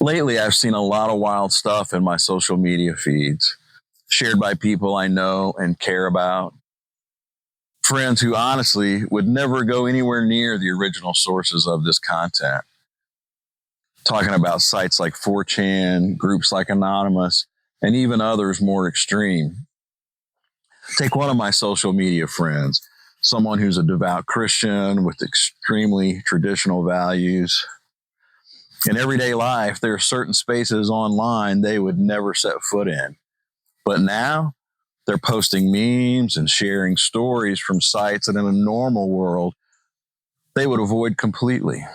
Lately, I've seen a lot of wild stuff in my social media feeds, shared by people I know and care about. Friends who honestly would never go anywhere near the original sources of this content. Talking about sites like 4chan, groups like Anonymous, and even others more extreme. Take one of my social media friends, someone who's a devout Christian with extremely traditional values. In everyday life, there are certain spaces online they would never set foot in. But now, they're posting memes and sharing stories from sites that in a normal world, they would avoid completely.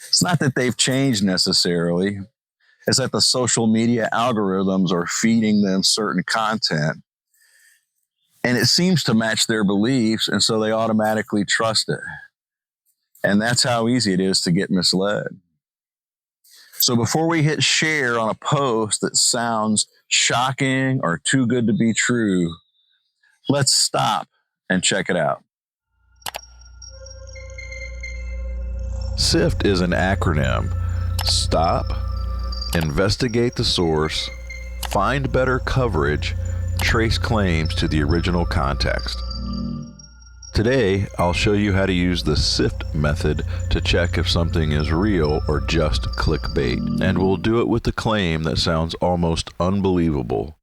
It's not that they've changed necessarily. It's that the social media algorithms are feeding them certain content, and it seems to match their beliefs, and so they automatically trust it. And that's how easy it is to get misled. So before we hit share on a post that sounds shocking or too good to be true, let's stop and check it out. SIFT is an acronym. Stop, investigate the source, find better coverage, trace claims to the original context. Today, I'll show you how to use the SIFT method to check if something is real or just clickbait. And we'll do it with a claim that sounds almost unbelievable.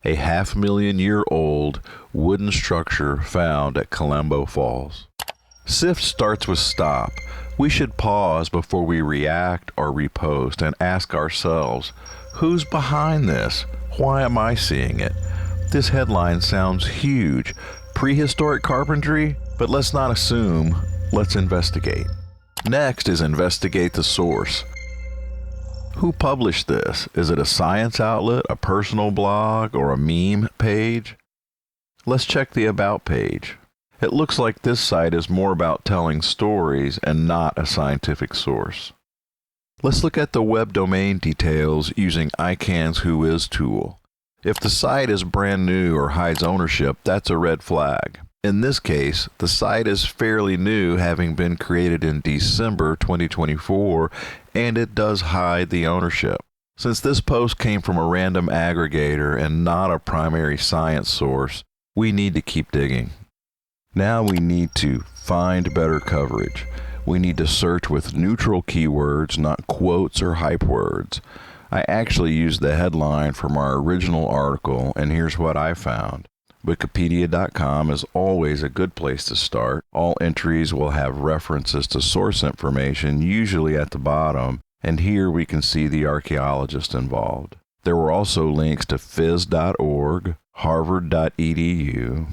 A 500,000-year-old wooden structure found at Kalambo Falls. SIFT starts with stop. We should pause before we react or repost and ask ourselves, who's behind this? Why am I seeing it? This headline sounds huge. Prehistoric carpentry? But let's not assume. Let's investigate. Next is investigate the source. Who published this? Is it a science outlet, a personal blog, or a meme page? Let's check the About page. It looks like this site is more about telling stories and not a scientific source. Let's look at the web domain details using ICANN's Whois tool. If the site is brand new or hides ownership, that's a red flag. In this case, the site is fairly new, having been created in December 2024, and it does hide the ownership. Since this post came from a random aggregator and not a primary science source, we need to keep digging. Now we need to find better coverage. We need to search with neutral keywords, not quotes or hype words. I actually used the headline from our original article, and here's what I found. Wikipedia.com is always a good place to start. All entries will have references to source information, usually at the bottom, and here we can see the archaeologist involved. There were also links to phys.org, harvard.edu,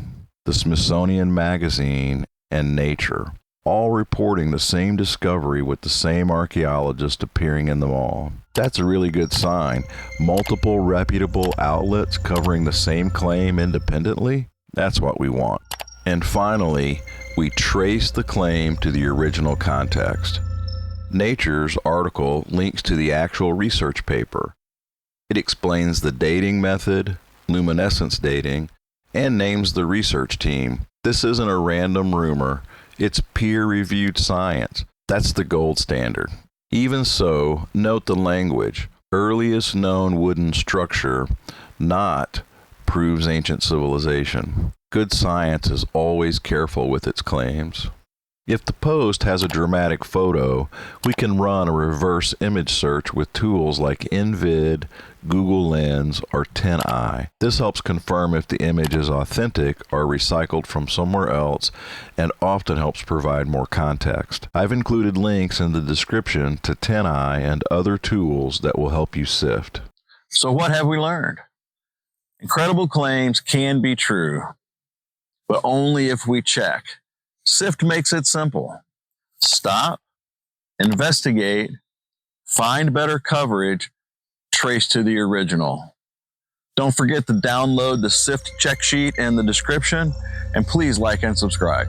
the Smithsonian Magazine, and Nature, all reporting the same discovery with the same archaeologist appearing in them all. That's a really good sign. Multiple reputable outlets covering the same claim independently? That's what we want. And finally, we trace the claim to the original context. Nature's article links to the actual research paper. It explains the dating method, luminescence dating, and names the research team. This isn't a random rumor. It's peer-reviewed science. That's the gold standard. Even so, note the language. Earliest known wooden structure, not proves ancient civilization. Good science is always careful with its claims. If the post has a dramatic photo, we can run a reverse image search with tools like InVid, Google Lens, or TinEye. This helps confirm if the image is authentic or recycled from somewhere else, and often helps provide more context. I've included links in the description to TinEye and other tools that will help you sift. So what have we learned? Incredible claims can be true, but only if we check. SIFT makes it simple. Stop, investigate, find better coverage, trace to the original. Don't forget to download the SIFT check sheet in the description, and please like and subscribe.